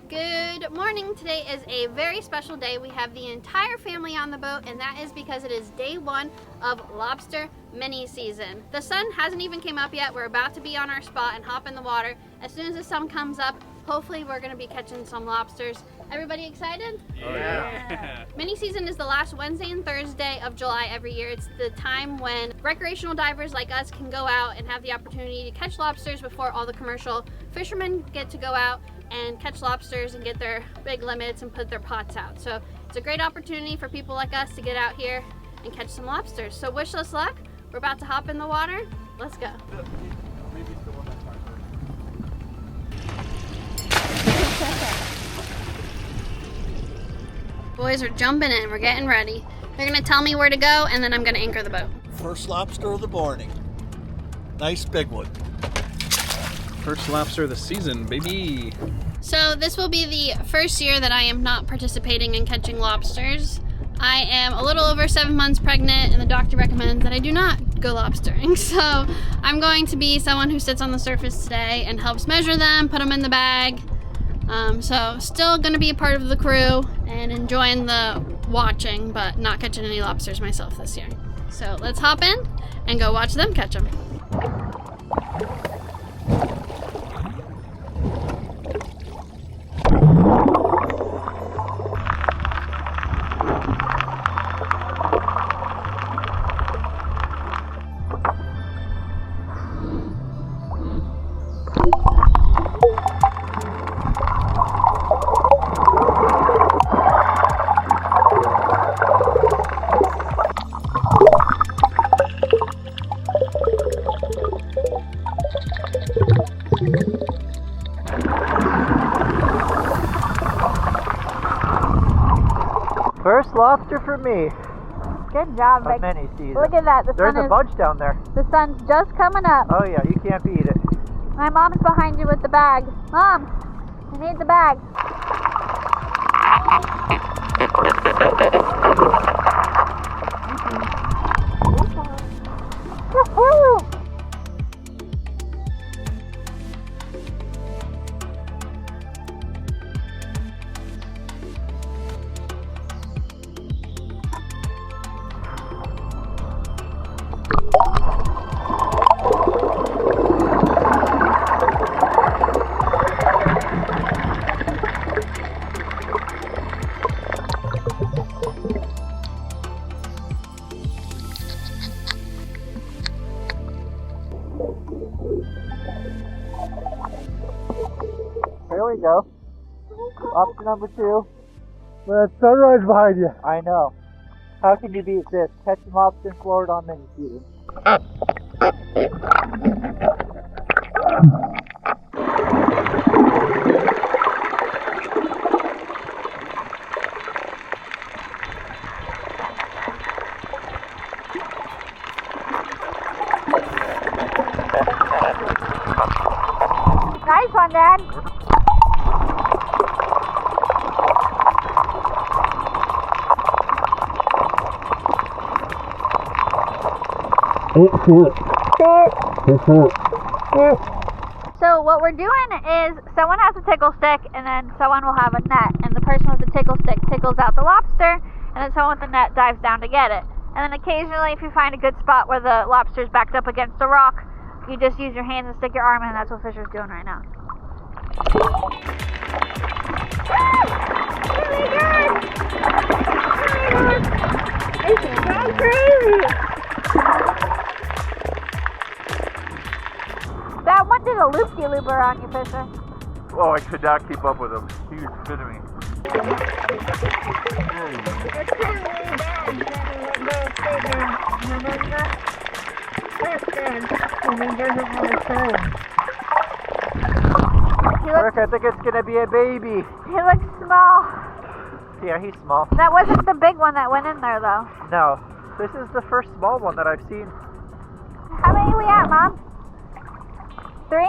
Good morning. Today is a very special day. We have the entire family on the boat, and that is because it is day one of lobster mini season. The sun hasn't even came up yet. We're about to be on our spot and hop in the water. As soon as the sun comes up, hopefully we're going to be catching some lobsters. Everybody excited? Yeah. Mini season is the last Wednesday and Thursday of July every year. It's the time when recreational divers like us can go out and have the opportunity to catch lobsters before all the commercial fishermen get to go out and catch lobsters and get their big limits and put their pots out. So it's a great opportunity for people like us to get out here and catch some lobsters. So wish us luck. We're about to hop in the water. Let's go. Boys are jumping in. We're getting ready. They're gonna tell me where to go, and then I'm gonna anchor the boat. First lobster of the morning. Nice big one. First lobster of the season, baby. So this will be the first year that I am not participating in catching lobsters. I am a little over 7 months pregnant, and the doctor recommends that I do not go lobstering. So I'm going to be someone who sits on the surface today and helps measure them, put them in the bag. So still gonna be a part of the crew and enjoying the watching, but not catching any lobsters myself this year. So let's hop in and go watch them catch them. First lobster for me. Good job, Of Vic. mini season. Look at that. There's a bunch down there. The sun's just coming up. Oh yeah, you can't beat it. My mom's behind you with the bag. Mom, I need the bag. Woohoo! Here we go. Lobster number 2. That sunrise behind you. I know. How can you beat this? Catching lobster in Florida on mini season. Nice one, Dad. So what we're doing is someone has a tickle stick, and then someone will have a net, and the person with the tickle stick tickles out the lobster, and then someone with the net dives down to get it. And then occasionally, if you find a good spot where the lobster's backed up against a rock, you just use your hands and stick your arm in, and that's what Fisher's doing right now. Oh my god! It's so crazy! That one did a loop-de-loop around you, Fisher. Oh, I could not keep up with him. He was spinning me. Brooke, I think it's gonna be a baby. He looks small. Yeah, he's small. That wasn't the big one that went in there, though. No, this is the first small one that I've seen. How many are we at, Mom? 3?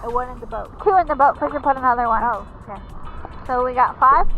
And 1 in the boat. 2 in the boat. Fisher put another one. Oh, okay. So we got 5?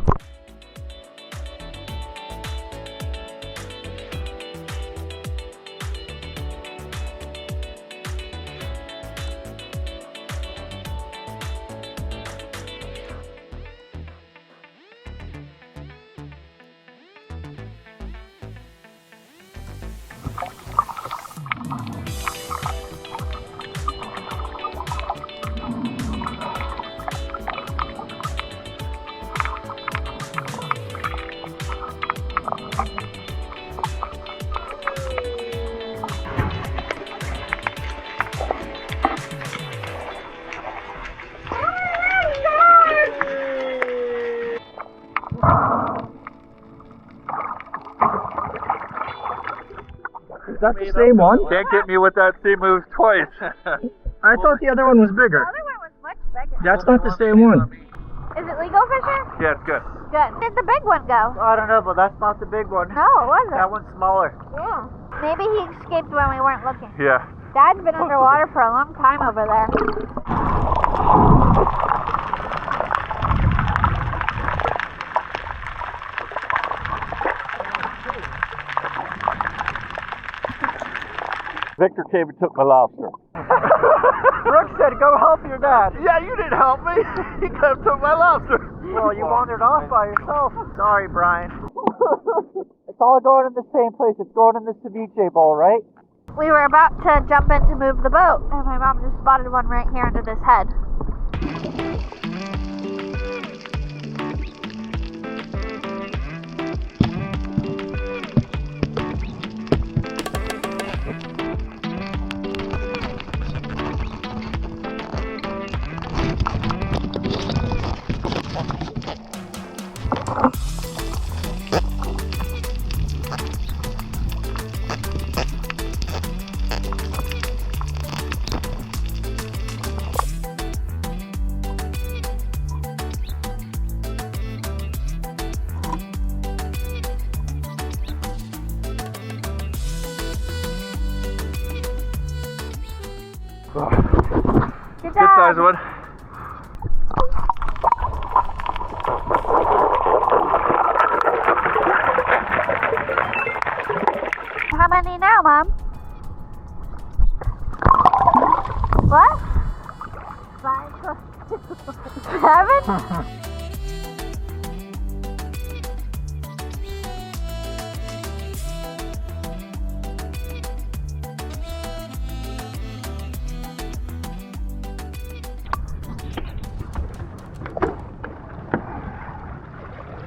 Is that the same one? Can't get me with that same move twice. I thought the other one was bigger. The other one was much bigger. That's not the same one. Is it legal fishing? Yeah, it's good. Good. Where did the big one go? I don't know, but that's not the big one. No, it wasn't. That one's smaller. Yeah. Maybe he escaped when we weren't looking. Yeah. Dad's been underwater for a long time over there. Victor came and took my lobster. Brooke said, go help your dad. Yeah, you didn't help me. He came and took my lobster. Well, you wandered off by yourself. Sorry, Brian. It's all going in the same place. It's going in the ceviche bowl, right? We were about to jump in to move the boat, and my mom just spotted one right here under this head. Good Good size one. How many now, Mom? What? 5, 7?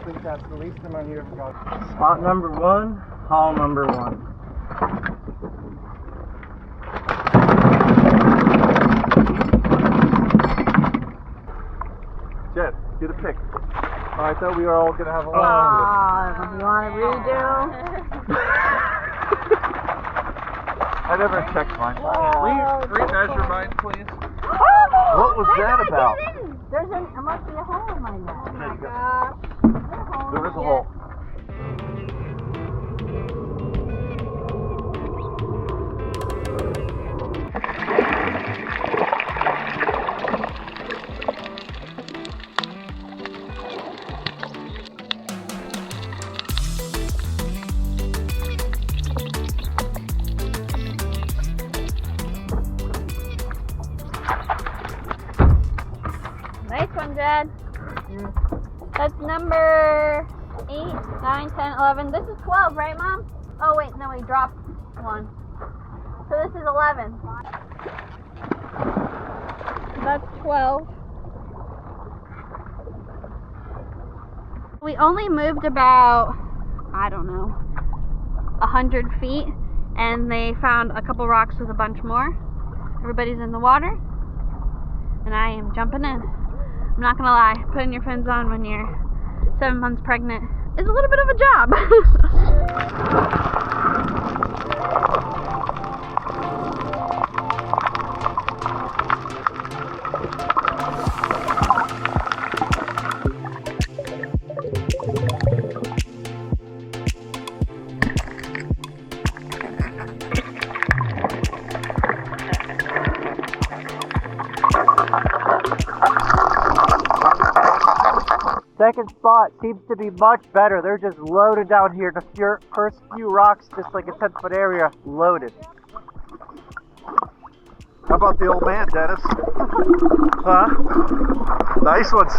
I think that's the least amount you ever got. Spot number 1, haul number 1. Jet, get a pic. I thought we were all going to have a You want to redo? I never checked mine. Remeasure mine, please. What was that about? There must be a hole in my net. Oh my gosh. There is a hole. Nice one, Jed. That's number 8, 9, 10, 11. This is 12, right, Mom? Oh, wait, no, we dropped one. So this is 11. That's 12. We only moved about, I don't know, 100 feet, and they found a couple rocks with a bunch more. Everybody's in the water, and I am jumping in. I'm not gonna lie, putting your fins on when you're 7 months pregnant is a little bit of a job. Second spot seems to be much better. They're just loaded down here. The first few rocks, just like a 10-foot area, loaded. How about the old man, Dennis? Huh? Nice ones.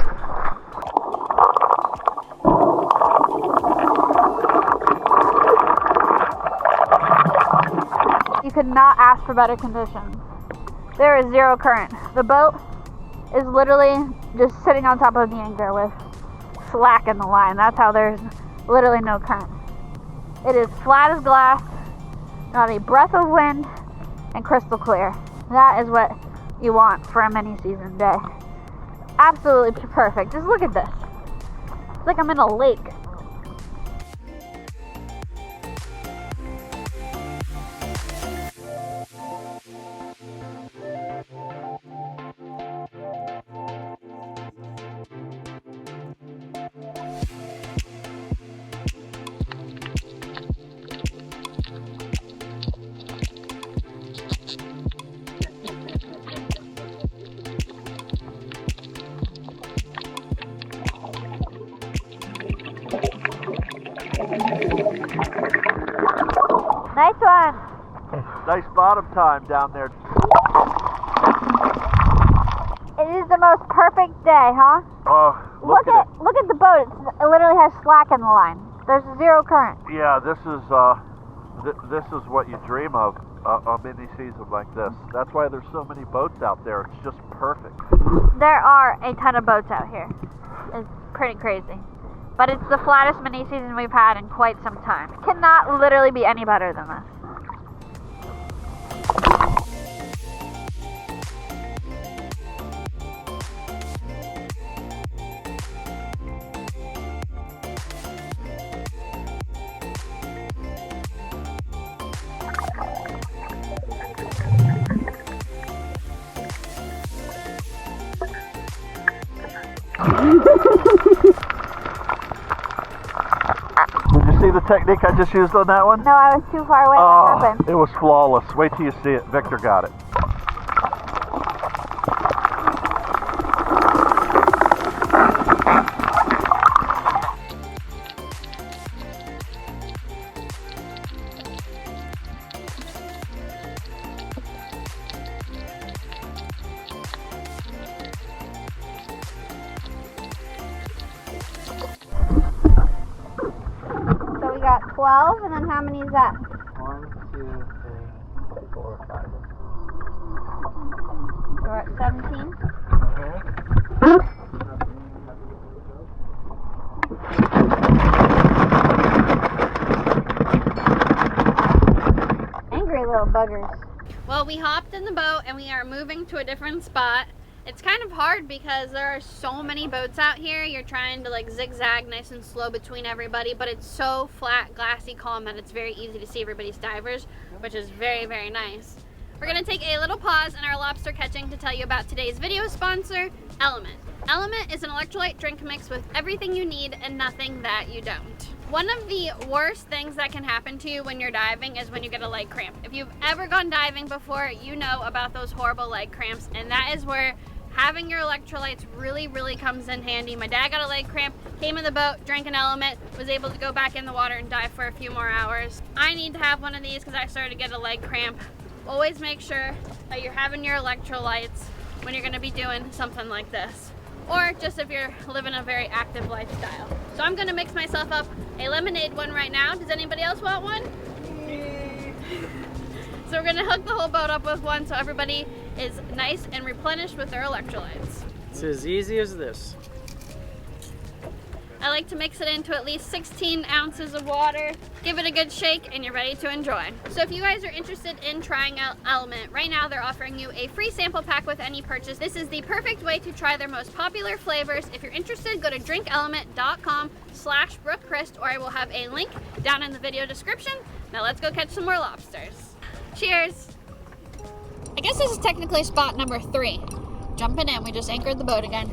You could not ask for better conditions. There is zero current. The boat is literally just sitting on top of the anchor with slack in the line. That's how there's literally no current. It is flat as glass, not a breath of wind, and crystal clear. That is what you want for a mini season day. Absolutely perfect. Just look at this. It's like I'm in a lake. Nice bottom time down there. It is the most perfect day, huh? Oh, look at it. Look at the boat. It literally has slack in the line. There's zero current. Yeah, this is what you dream of, a mini season like this. That's why there's so many boats out there. It's just perfect. There are a ton of boats out here. It's pretty crazy. But it's the flattest mini season we've had in quite some time. It cannot literally be any better than this. Did you see the technique I just used on that one? No, I was too far away. What happened? It was flawless. Wait till you see it. Victor got it. So we got 12, and then how many is that? 1, 2, 3, 4, 5. So we're at 17. Angry little buggers. Well, we hopped in the boat and we are moving to a different spot. It's kind of hard because there are so many boats out here. You're trying to like zigzag nice and slow between everybody, but it's so flat, glassy, calm that it's very easy to see everybody's divers, which is very, very nice. We're gonna take a little pause in our lobster catching to tell you about today's video sponsor, Element. Element is an electrolyte drink mix with everything you need and nothing that you don't. One of the worst things that can happen to you when you're diving is when you get a leg cramp. If you've ever gone diving before, you know about those horrible leg cramps, and that is where having your electrolytes really, really comes in handy. My dad got a leg cramp, came in the boat, drank an Element, was able to go back in the water and dive for a few more hours. I need to have one of these because I started to get a leg cramp. Always make sure that you're having your electrolytes when you're gonna be doing something like this. Or just if you're living a very active lifestyle. So I'm gonna mix myself up a lemonade one right now. Does anybody else want one? So we're gonna hook the whole boat up with one so everybody is nice and replenished with their electrolytes. It's as easy as this. I like to mix it into at least 16 ounces of water. Give it a good shake and you're ready to enjoy. So if you guys are interested in trying out Element, right now they're offering you a free sample pack with any purchase. This is the perfect way to try their most popular flavors. If you're interested, go to drinkelement.com/Brook Crist, or I will have a link down in the video description. Now let's go catch some more lobsters. Cheers. I guess this is technically spot number 3. Jumping in, we just anchored the boat again.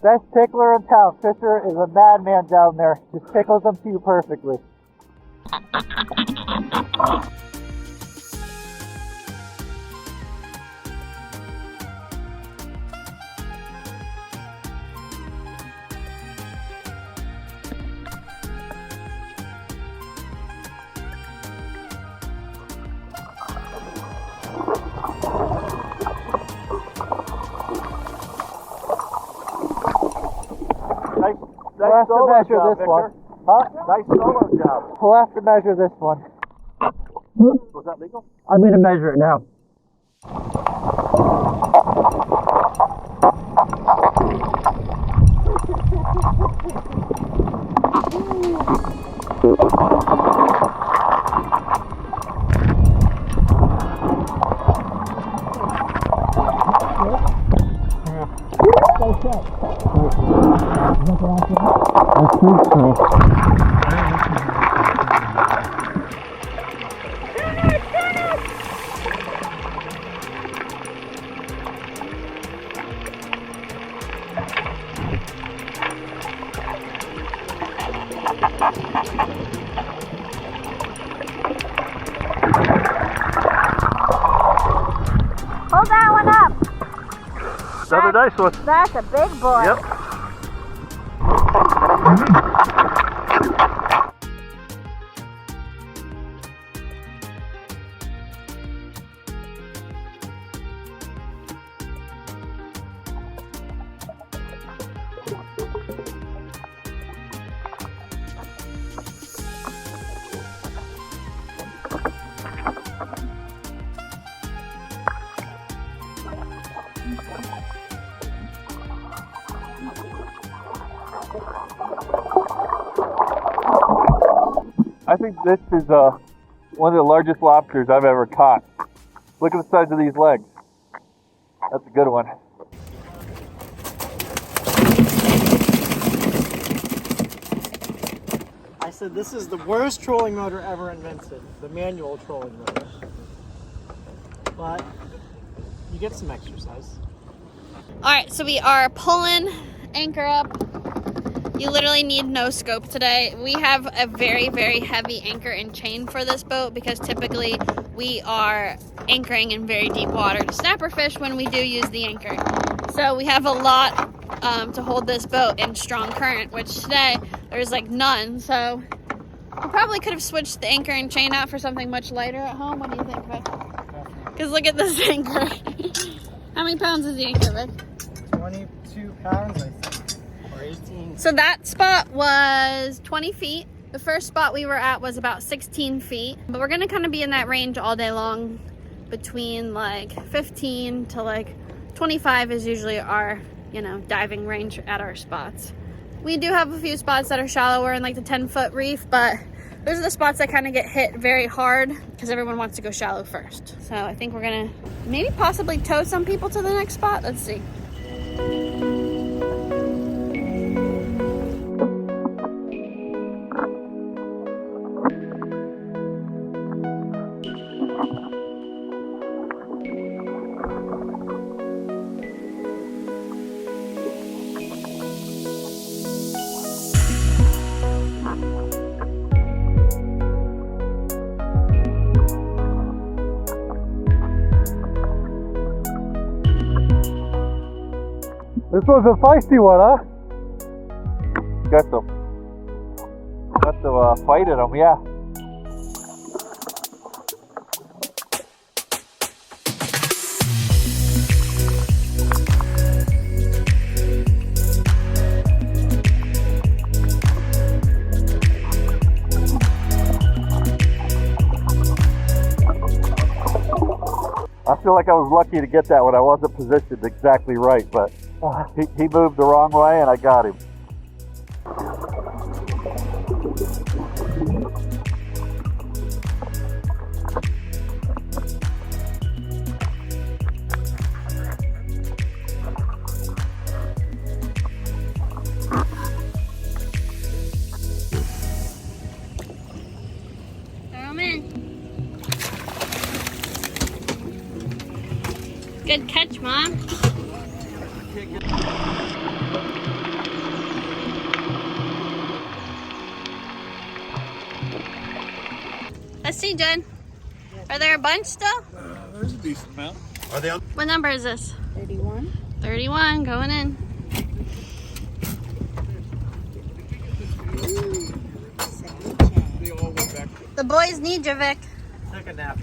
Best tickler in town. Fisher is a madman down there. Just tickles them to you perfectly. Nice We'll have to measure this one. Huh? Nice solo job. We'll have to measure this one. Was that legal? I'm gonna measure it now. Hold that one up. Another nice one. That's a big boy. Yep. I think this is one of the largest lobsters I've ever caught. Look at the size of these legs. That's a good one. I said this is the worst trolling motor ever invented, the manual trolling motor. But you get some exercise. All right, so we are pulling anchor up. You literally need no scope today. We have a very, very heavy anchor and chain for this boat because typically we are anchoring in very deep water to snapper fish when we do use the anchor. So we have a lot to hold this boat in strong current, which today there's like none. So we probably could have switched the anchor and chain out for something much lighter at home. What do you think, Vic? Because look at this anchor. How many pounds is the anchor, Vic? 22 pounds, I think. Or 18. So that spot was 20 feet. The first spot we were at was about 16 feet. But we're gonna kind of be in that range all day long. Between like 15 to like 25 is usually our, diving range at our spots. We do have a few spots that are shallower in like the 10-foot reef, but those are the spots that kind of get hit very hard because everyone wants to go shallow first. So I think we're gonna maybe possibly tow some people to the next spot. Let's see. This was a feisty one, huh? Got the fight in them, yeah. I feel like I was lucky to get that one. I wasn't positioned exactly right, but he moved the wrong way and I got him. Throw 'em in. Good catch, Mom. Let's see, Jen. Are there a bunch still? There's a decent amount. Are they on? What number is this? 31. 31, going in. They all went back to The boys need you, Vic. Took a nap.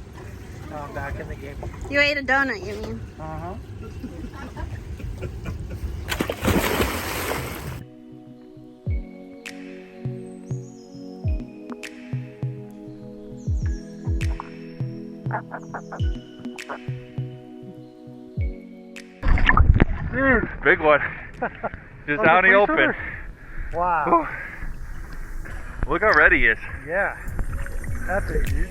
Now I'm back in the game. You ate a donut, you mean? Uh-huh. Big one. Just out in the open. Wow. Look how ready he is. Yeah. That's it, dude.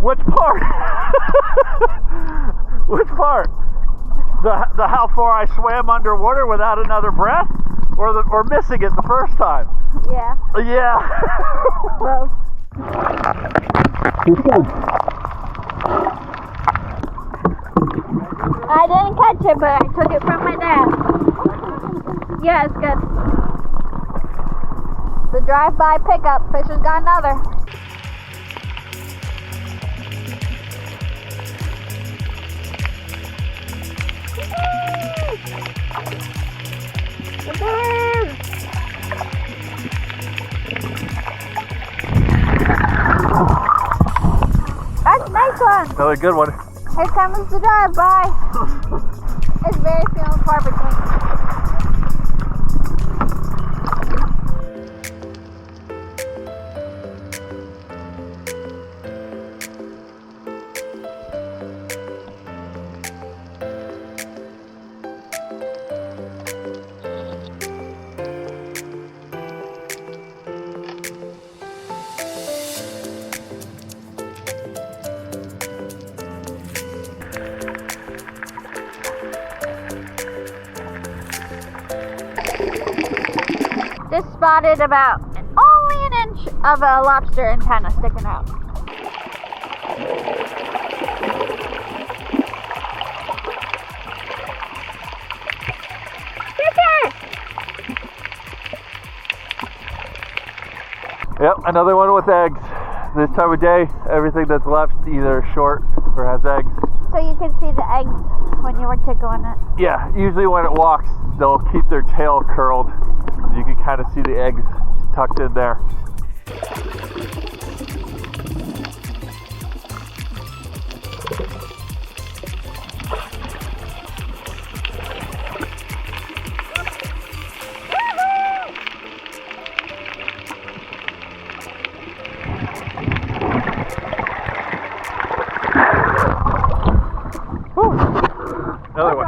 Which part? Which part? The how far I swam underwater without another breath, or missing it the first time? Yeah. Yeah. Both. I didn't catch it, but I took it from my dad. Yeah, it's good. The drive-by pickup. Fish has got another. That's a nice one. Another good one. Here comes the drive-by. It's very feeling perfectly. Just spotted about only an inch of a lobster antenna sticking out. Yep, another one with eggs. This time of day, everything that's left either short or has eggs. So you can see the eggs when you were tickling it. Yeah, usually when it walks, they'll keep their tail curled. You can kind of see the eggs tucked in there. Another one.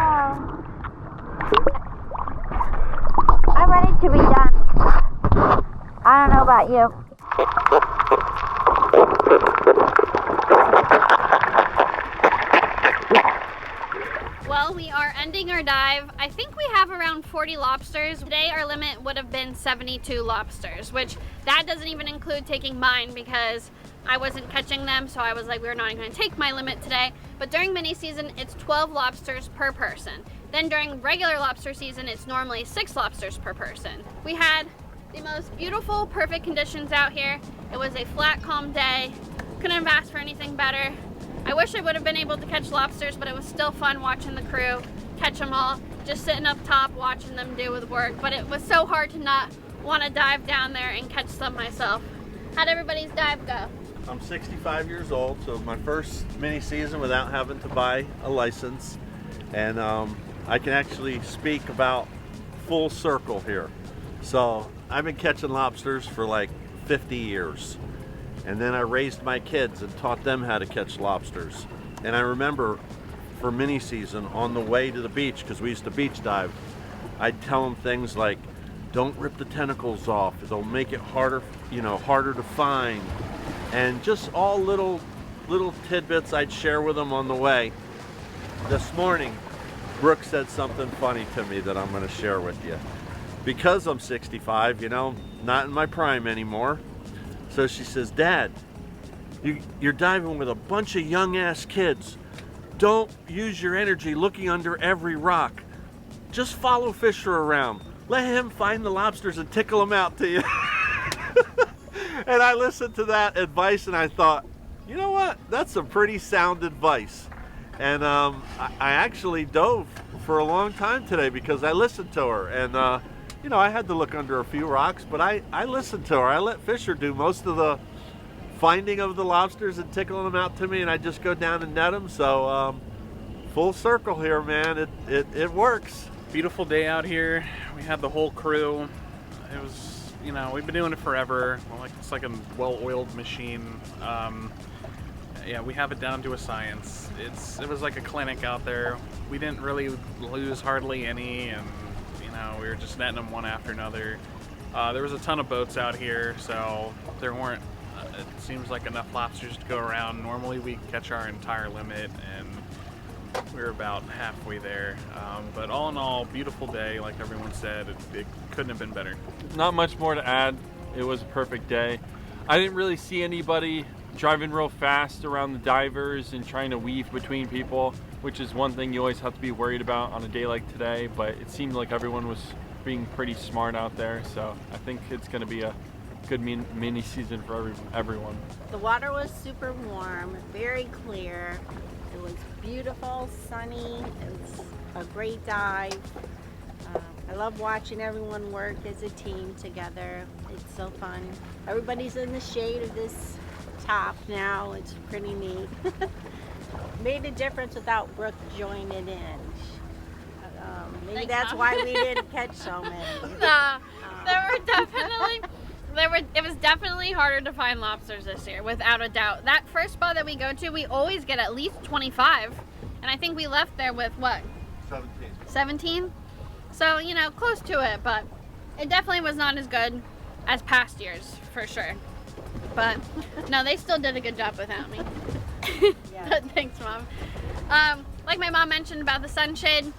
I'm ready to be done. I don't know about you. Well, we are ending our dive. I think we have around 40 lobsters. Today our limit would have been 72 lobsters, which that doesn't even include taking mine because I wasn't catching them, so I was like, we're not going to take my limit today. But during mini season, it's 12 lobsters per person. Then during regular lobster season, it's normally 6 lobsters per person. We had the most beautiful, perfect conditions out here. It was a flat, calm day. Couldn't have asked for anything better. I wish I would have been able to catch lobsters, but it was still fun watching the crew catch them all, just sitting up top watching them do the work. But it was so hard to not want to dive down there and catch some myself. How'd everybody's dive go? I'm 65 years old, so my first mini season without having to buy a license, and I can actually speak about full circle here. So I've been catching lobsters for like 50 years, and then I raised my kids and taught them how to catch lobsters. And I remember for mini season on the way to the beach, because we used to beach dive, I'd tell them things like, don't rip the tentacles off, it'll make it harder, you know, harder to find. And just all little tidbits I'd share with them on the way. This morning, Brook said something funny to me that I'm going to share with you. because I'm 65, you know, not in my prime anymore. So she says, Dad, you're diving with a bunch of young ass kids. Don't use your energy looking under every rock. Just follow Fisher around. Let him find the lobsters and tickle them out to you. And I listened to that advice and I thought, you know what? That's some pretty sound advice. And I actually dove for a long time today because I listened to her. And, you know, I had to look under a few rocks, but I listened to her. I let Fisher do most of the finding of the lobsters and tickling them out to me, and I just go down and net them. So full circle here, man. It works. Beautiful day out here. We had the whole crew. It was, you know, we've been doing it forever. It's like a well-oiled machine. Yeah, we have it down to a science. It was like a clinic out there. We didn't really lose hardly any, and you know, we were just netting them one after another. There was a ton of boats out here, so there weren't, it seems like enough lobsters to go around. Normally we catch our entire limit, and we're about halfway there. But all in all, beautiful day, like everyone said. It couldn't have been better. Not much more to add. It was a perfect day. I didn't really see anybody driving real fast around the divers and trying to weave between people, which is one thing you always have to be worried about on a day like today, but it seemed like everyone was being pretty smart out there, so I think it's going to be a good mini season for everyone. The water was super warm, very clear. It was beautiful, sunny. It was a great dive. I love watching everyone work as a team together. It's so fun. Everybody's in the shade of this top now. It's pretty neat. Made a difference without Brook joining in. Maybe Thanks, that's Mom. why we didn't catch so many. Nah, it was definitely harder to find lobsters this year, without a doubt. That first spot that we go to, we always get at least 25, and I think we left there with what? 17? So, you know, close to it, but it definitely was not as good as past years, for sure. But no, they still did a good job without me. Yeah. Thanks, Mom. Like my mom mentioned about the sunshade,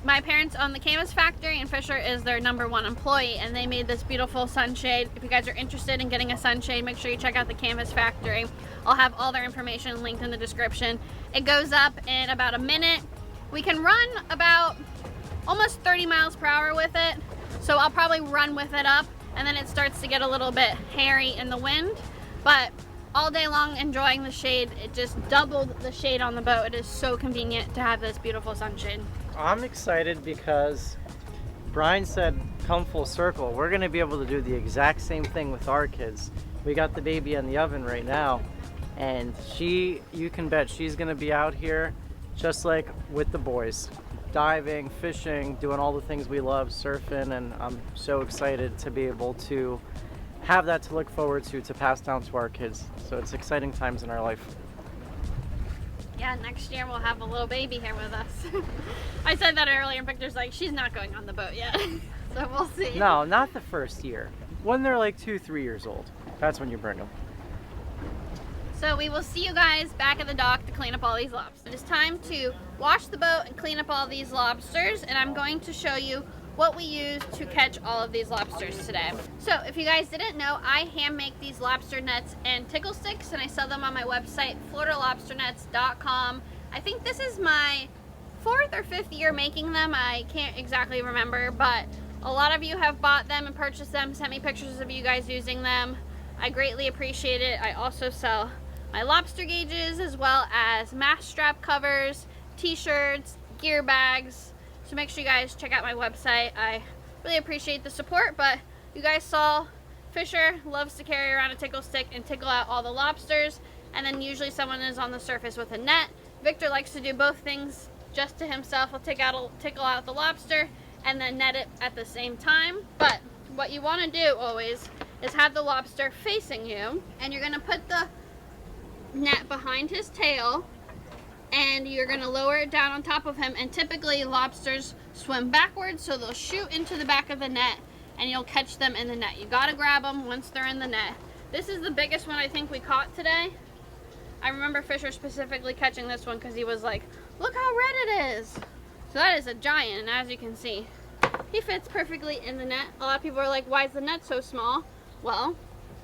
my parents own the Canvas Factory, and Fisher is their #1 employee, and they made this beautiful sunshade. If you guys are interested in getting a sunshade, make sure you check out the Canvas Factory. I'll have all their information linked in the description. It goes up in about a minute. We can run about almost 30 miles per hour with it, so I'll probably run with it up, and then it starts to get a little bit hairy in the wind, but all day long enjoying the shade. It just doubled the shade on the boat. It is so convenient to have this beautiful sunshade. I'm excited because Brian said come full circle. We're going to be able to do the exact same thing with our kids. We got the baby in the oven right now, and you can bet she's going to be out here just like with the boys, diving, fishing, doing all the things we love, surfing, and I'm so excited to be able to have that to look forward to pass down to our kids. So it's exciting times in our life. Yeah, next year we'll have a little baby here with us. I said that earlier, and Victor's like, she's not going on the boat yet. So we'll see. No, not the first year. When they're like 2-3 years old, that's when you bring them. So we will see you guys back at the dock to clean up all these lobsters. It is time to wash the boat and clean up all these lobsters, and I'm going to show you what we use to catch all of these lobsters today. So if you guys didn't know, I hand make these lobster nets and tickle sticks, and I sell them on my website, floridalobsternets.com. I think this is my 4th or 5th year making them. I can't exactly remember, but a lot of you have bought them and purchased them, sent me pictures of you guys using them. I greatly appreciate it. I also sell my lobster gauges, as well as mask strap covers, t-shirts, gear bags. So make sure you guys check out my website. I really appreciate the support, but you guys saw Fisher loves to carry around a tickle stick and tickle out all the lobsters, and then usually someone is on the surface with a net. Victor likes to do both things just to himself. He'll tickle out the lobster and then net it at the same time. But what you want to do always is have the lobster facing you, and you're going to put the net behind his tail, and you're going to lower it down on top of him. And typically lobsters swim backwards, so they'll shoot into the back of the net and you'll catch them in the net. You got to grab them once they're in the net. This is the biggest one I think we caught today. I remember Fisher specifically catching this one because he was like, look how red it is. So that is a giant, and as you can see, he fits perfectly in the net. A lot of people are like, why is the net so small? Well,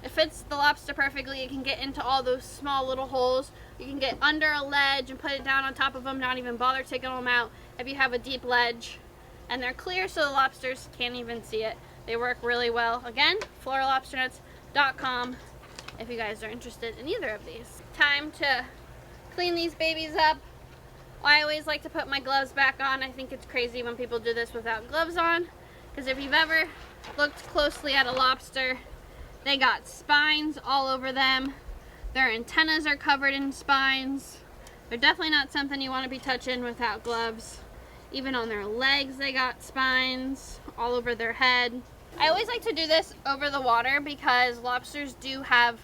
it fits the lobster perfectly. It can get into all those small little holes. You can get under a ledge and put it down on top of them, not even bother taking them out if you have a deep ledge. And they're clear so the lobsters can't even see it. They work really well. Again, FloridaLobsterNets.com if you guys are interested in either of these. Time to clean these babies up. I always like to put my gloves back on. I think it's crazy when people do this without gloves on, because if you've ever looked closely at a lobster, they got spines all over them. Their antennas are covered in spines. They're definitely not something you want to be touching without gloves. Even on their legs they got spines, all over their head. I always like to do this over the water because lobsters do have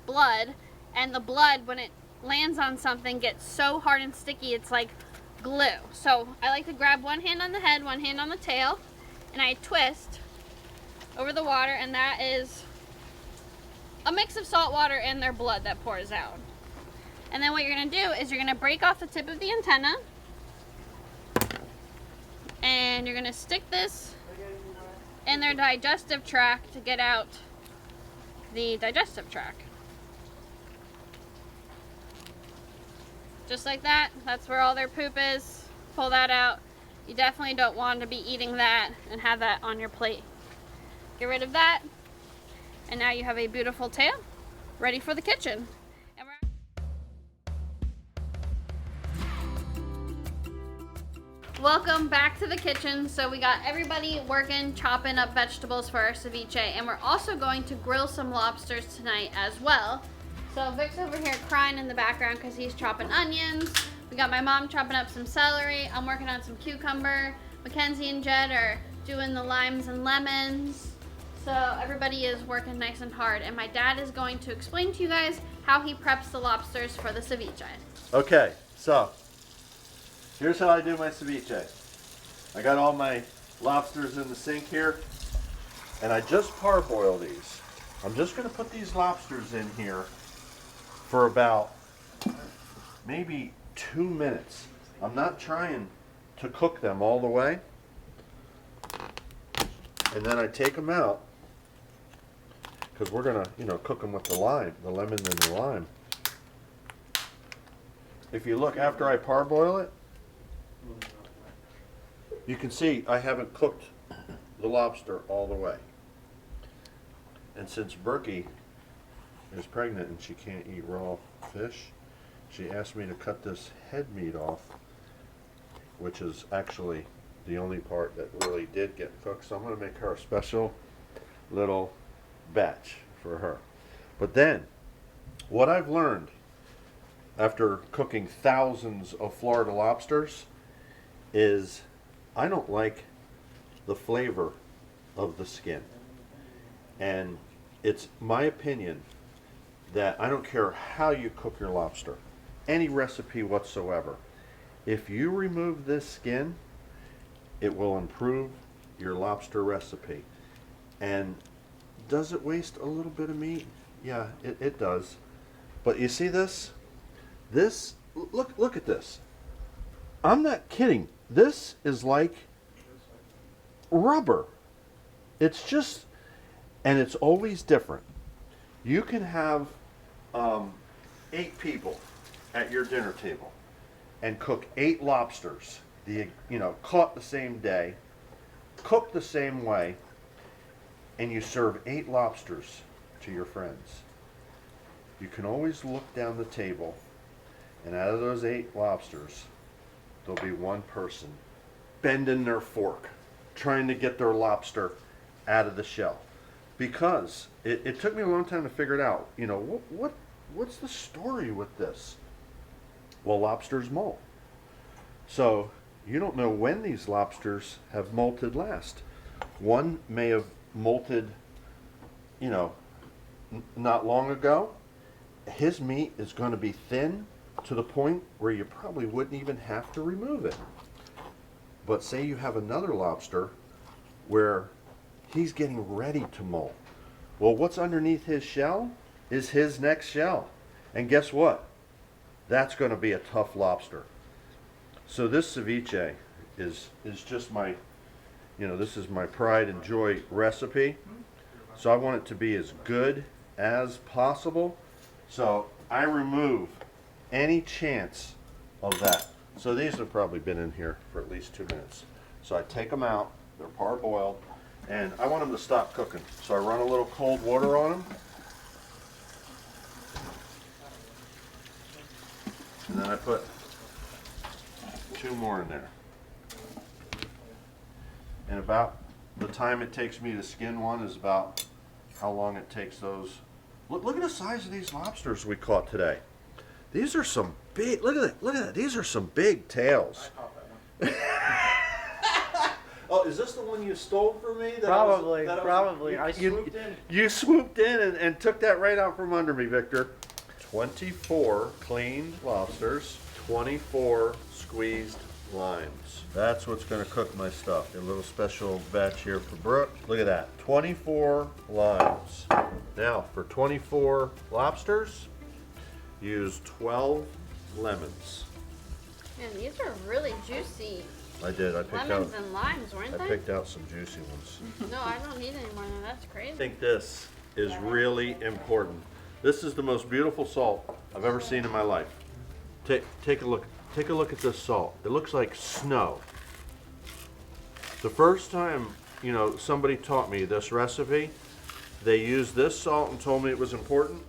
blood, and the blood, when it lands on something, gets so hard and sticky it's like glue. So I like to grab one hand on the head, one hand on the tail, and I twist over the water, and that is a mix of salt water and their blood that pours out. And then what you're going to do is you're going to break off the tip of the antenna, and you're going to stick this in their digestive tract to get out the digestive tract. Just like that. That's where all their poop is. Pull that out. You definitely don't want to be eating that and have that on your plate. Get rid of that, and now you have a beautiful tail ready for the kitchen. And welcome back to the kitchen. So we got everybody working, chopping up vegetables for our ceviche, and we're also going to grill some lobsters tonight as well. So Vic's over here crying in the background because he's chopping onions. We got my mom chopping up some celery. I'm working on some cucumber. Mackenzie and Jed are doing the limes and lemons. So everybody is working nice and hard, and my dad is going to explain to you guys how he preps the lobsters for the ceviche. Okay, so here's how I do my ceviche. I got all my lobsters in the sink here, and I just parboil these. I'm just going to put these lobsters in here for about maybe 2 minutes. I'm not trying to cook them all the way. And then I take them out, because we're going to, cook them with the lime, the lemon and the lime. If you look after I parboil it, you can see I haven't cooked the lobster all the way. And since Berkey is pregnant and she can't eat raw fish, she asked me to cut this head meat off, which is actually the only part that really did get cooked. So I'm going to make her a special little batch for her. But then, what I've learned after cooking thousands of Florida lobsters is I don't like the flavor of the skin. And it's my opinion that I don't care how you cook your lobster, any recipe whatsoever, if you remove this skin, it will improve your lobster recipe. And does it waste a little bit of meat? Yeah, it does. But you see this? This, look at this. I'm not kidding. This is like rubber. It's just, and it's always different. You can have 8 people at your dinner table and cook 8 lobsters, caught the same day, cooked the same way, and you serve 8 lobsters to your friends. You can always look down the table, and out of those 8 lobsters, there'll be one person bending their fork, trying to get their lobster out of the shell. Because it took me a long time to figure it out. What's the story with this? Well, lobsters molt. So you don't know when these lobsters have molted last. One may have molted, not long ago. His meat is going to be thin to the point where you probably wouldn't even have to remove it. But say you have another lobster where he's getting ready to molt. Well, what's underneath his shell is his next shell. And guess what? That's going to be a tough lobster. So this ceviche is just my, you know, this is my pride and joy recipe. So I want it to be as good as possible. So I remove any chance of that. So these have probably been in here for at least 2 minutes. So I take them out, they're parboiled, and I want them to stop cooking. So I run a little cold water on them. And then I put 2 more in there. And about the time it takes me to skin one is about how long it takes those. Look at the size of these lobsters we caught today. These are some big, look at that, these are some big tails. Oh, is this the one you stole from me? Probably. You swooped in and took that right out from under me, Victor. 24 cleaned lobsters, 24 squeezed limes. That's what's going to cook my stuff. A little special batch here for Brook. Look at that, 24 limes. Now, for 24 lobsters, use 12 lemons. Man, these are really juicy. I did. I picked Lemons out. and limes, weren't I they? picked out some juicy ones. No, I don't need any more than that. That's crazy. I think this is really important. This is the most beautiful salt I've ever seen in my life. Take a look. Take a look at this salt. It looks like snow. The first time, you know, somebody taught me this recipe, they used this salt and told me it was important.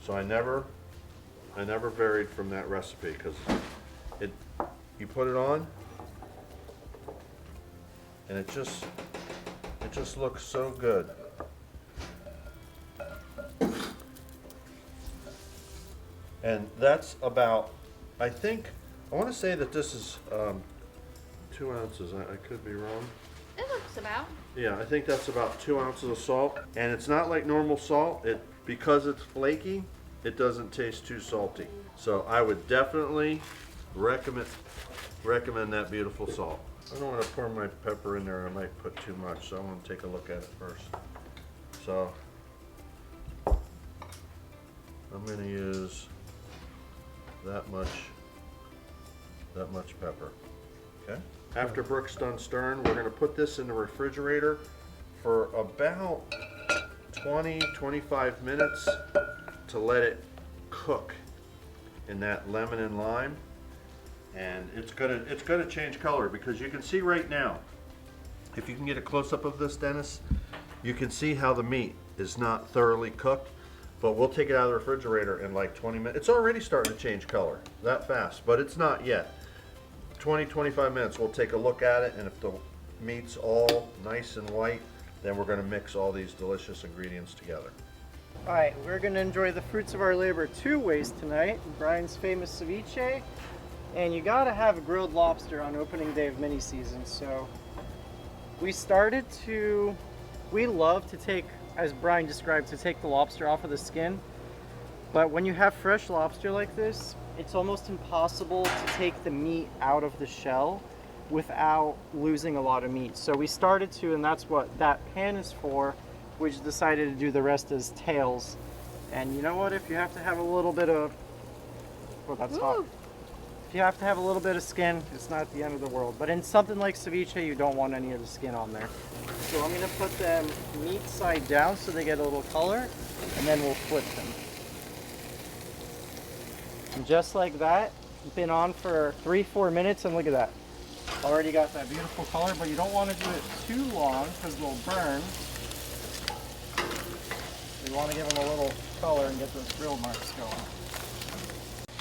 So I never varied from that recipe because you put it on and it just looks so good. And that's about, I want to say that this is 2 ounces. I could be wrong. It looks about. Yeah, I think that's about 2 ounces of salt. And it's not like normal salt. Because it's flaky, it doesn't taste too salty. So I would definitely recommend that beautiful salt. I don't want to pour my pepper in there. I might put too much, so I want to take a look at it first. So I'm going to use that much pepper. Okay. After Brook's done stirring, we're going to put this in the refrigerator for about 20-25 minutes to let it cook in that lemon and lime. And it's gonna change color because you can see right now, if you can get a close-up of this, Dennis, you can see how the meat is not thoroughly cooked. But we'll take it out of the refrigerator in like 20 minutes. It's already starting to change color that fast, but it's not yet. 20-25 minutes, we'll take a look at it, and if the meat's all nice and white, then we're going to mix all these delicious ingredients together. All right, we're going to enjoy the fruits of our labor 2 ways tonight. Brian's famous ceviche, and you got to have a grilled lobster on opening day of mini season. So we love to take, as Brian described, to take the lobster off of the skin. But when you have fresh lobster like this, it's almost impossible to take the meat out of the shell without losing a lot of meat. So we started to, and that's what that pan is for. We just decided to do the rest as tails. And you know what? If you have to have a little bit of, well, that's hot. If you have to have a little bit of skin, it's not the end of the world. But in something like ceviche, you don't want any of the skin on there. So I'm gonna put them meat side down so they get a little color, and then we'll flip them. And just like that, been on for 3-4 minutes, and look at that. Already got that beautiful color, but you don't want to do it too long because they'll burn. You want to give them a little color and get those grill marks going.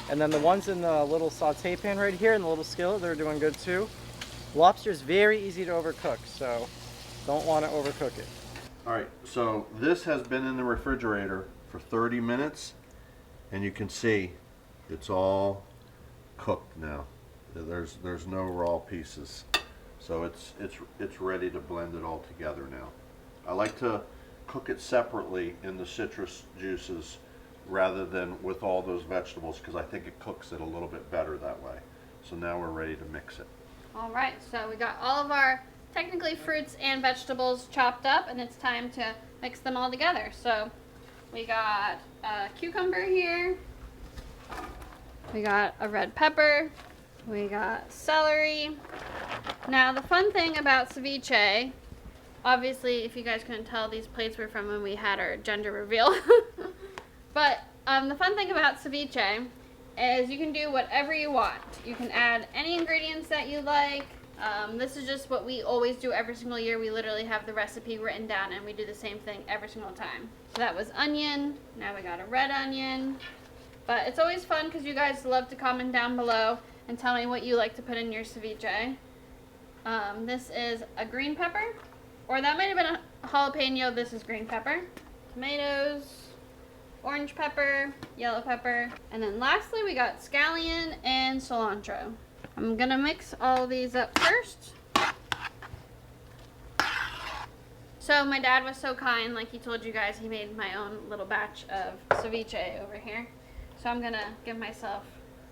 And then the ones in the little saute pan right here and the little skillet, they're doing good too. Lobster's very easy to overcook, so don't want to overcook it. All right, so this has been in the refrigerator for 30 minutes, and you can see it's all cooked now. There's no raw pieces, so it's ready to blend it all together now. I like to cook it separately in the citrus juices rather than with all those vegetables because I think it cooks it a little bit better that way. So now we're ready to mix it. All right, so we got all of our technically fruits and vegetables chopped up, and it's time to mix them all together. So we got a cucumber here, we got a red pepper, We got celery. Now the fun thing about ceviche, obviously if you guys couldn't tell, these plates were from when we had our gender reveal. But the fun thing about ceviche is you can do whatever you want. You can add any ingredients that you like. This is just what we always do every single year. We literally have the recipe written down and we do the same thing every single time. So that was onion. Now we got a red onion. But it's always fun because you guys love to comment down below and tell me what you like to put in your ceviche. This is a green pepper, or that might have been a jalapeno. This is green pepper. Tomatoes, orange pepper, yellow pepper, and then lastly we got scallion and cilantro. I'm gonna mix all of these up first. So my dad was so kind, like he told you guys, he made my own little batch of ceviche over here. So I'm gonna give myself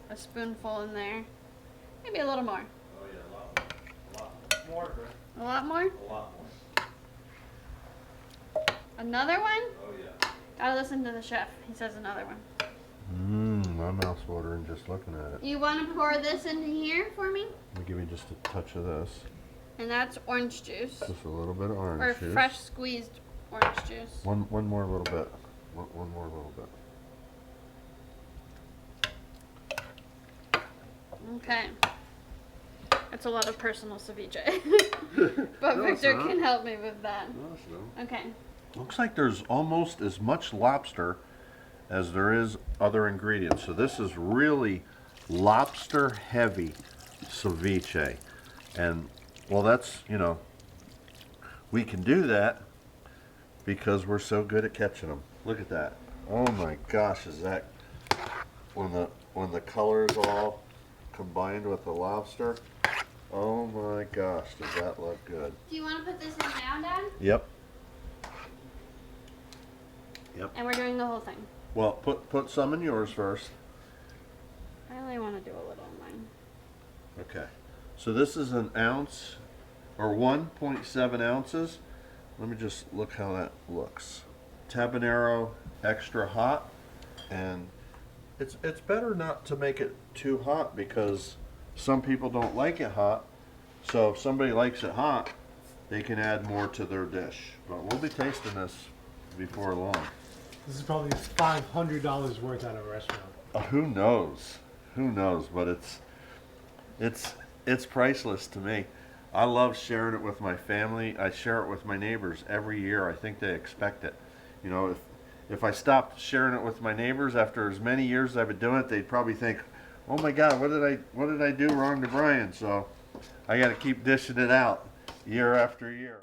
a spoonful in there, maybe a little more. Oh yeah, a lot more. A lot more? A lot more. Another one? Oh yeah. Gotta listen to the chef. He says another one. My mouth's watering just looking at it. You want to pour this into here for me? Let me give you just a touch of this. And that's orange juice. Just a little bit of orange Or juice. fresh squeezed orange juice. One more little bit. One more little bit. Okay. That's a lot of personal ceviche. But No, it's Victor not. can help me with that. No, it's not. Okay. Looks like there's almost as much lobster as there is other ingredients. So this is really lobster heavy ceviche. And well, that's, you know, we can do that because we're so good at catching them. Look at that. Oh my gosh, is that when the colors all combined with the lobster? Oh my gosh, does that look good? Do you want to put this in now, Dad? Yep. And we're doing the whole thing. Well, put some in yours first. I only want to do a little in mine. Okay. So this is an ounce or 1.7 ounces. Let me just look how that looks. Tabanero extra hot, and it's better not to make it too hot because some people don't like it hot. So if somebody likes it hot, they can add more to their dish. But we'll be tasting this before long. This is probably $500 worth out of a restaurant. Who knows? Who knows? But it's priceless to me. I love sharing it with my family. I share it with my neighbors every year. I think they expect it. You know, if I stopped sharing it with my neighbors after as many years I've been doing it, they'd probably think, "Oh my God, what did I do wrong to Brian?" So I got to keep dishing it out year after year.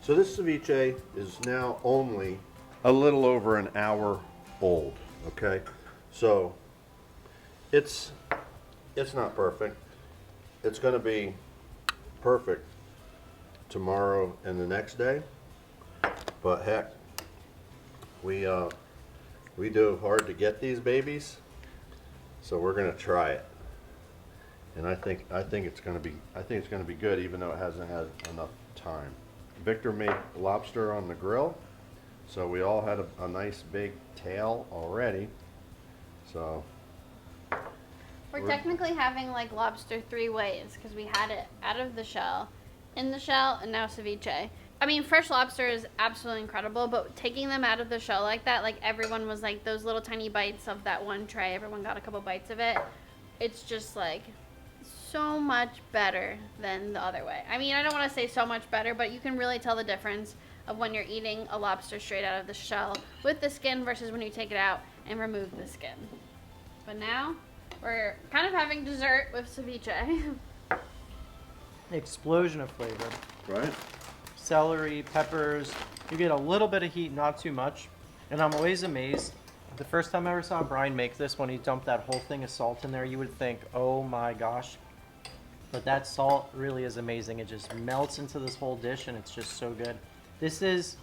So this ceviche is now only a little over an hour old, okay? So it's not perfect. It's gonna be perfect tomorrow and the next day, but heck, we do hard to get these babies, so we're gonna try it. And I think it's gonna be good, even though it hasn't had enough time. Victor made lobster on the grill, so we all had a nice big tail already. So We're technically having like lobster 3 ways because we had it out of the shell, in the shell, and now ceviche. I mean, fresh lobster is absolutely incredible, but taking them out of the shell like that, like everyone was like those little tiny bites of that one tray, everyone got a couple bites of it. It's just like so much better than the other way. I mean, I don't want to say so much better, but you can really tell the difference of when you're eating a lobster straight out of the shell with the skin versus when you take it out and remove the skin. But now we're kind of having dessert with ceviche. Explosion of flavor. right? Celery, peppers. You get a little bit of heat, not too much. And I'm always amazed. The first time I ever saw Brian make this, when he dumped that whole thing of salt in there, you would think, oh my gosh. But that salt really is amazing. It just melts into this whole dish and it's just so good. This is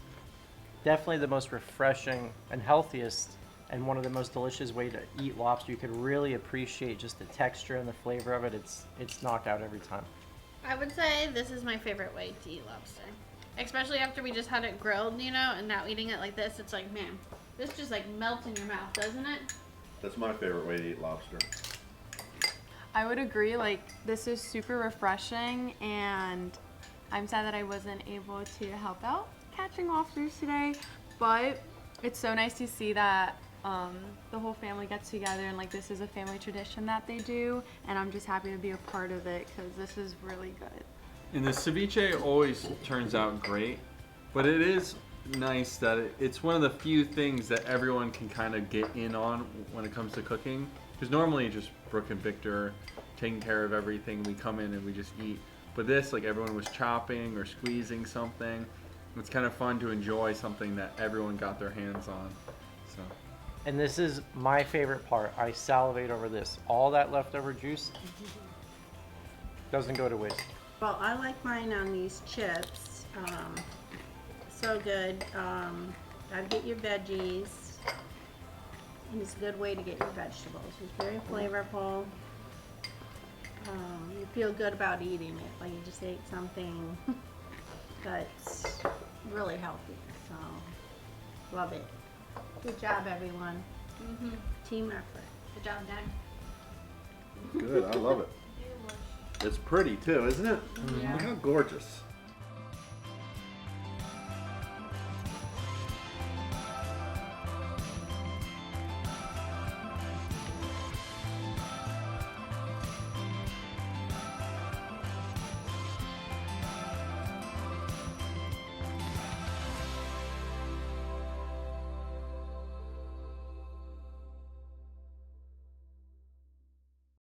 definitely the most refreshing and healthiest and one of the most delicious way to eat lobster. You could really appreciate just the texture and the flavor of it. It's knocked out every time. I would say this is my favorite way to eat lobster. Especially after we just had it grilled, you know, and now eating it like this, it's like, man, this just like melts in your mouth, doesn't it? That's my favorite way to eat lobster. I would agree, like this is super refreshing, and I'm sad that I wasn't able to help out catching lobsters today, but it's so nice to see that the whole family gets together and like this is a family tradition that they do, and I'm just happy to be a part of it because this is really good. And the ceviche always turns out great, but it is nice that it's one of the few things that everyone can kind of get in on when it comes to cooking. Because normally just Brooke and Victor taking care of everything, we come in and we just eat. But this, like everyone was chopping or squeezing something. It's kind of fun to enjoy something that everyone got their hands on. So. And this is my favorite part. I salivate over this. All that leftover juice doesn't go to waste. Well, I like mine on these chips. So good. Gotta get your veggies. And it's a good way to get your vegetables. It's very flavorful. You feel good about eating it, like you just ate something that's really healthy. So, love it. Good job, everyone. Team effort. Good job, Dad. Good, I love it. It's pretty too, isn't it? Yeah. Look how gorgeous.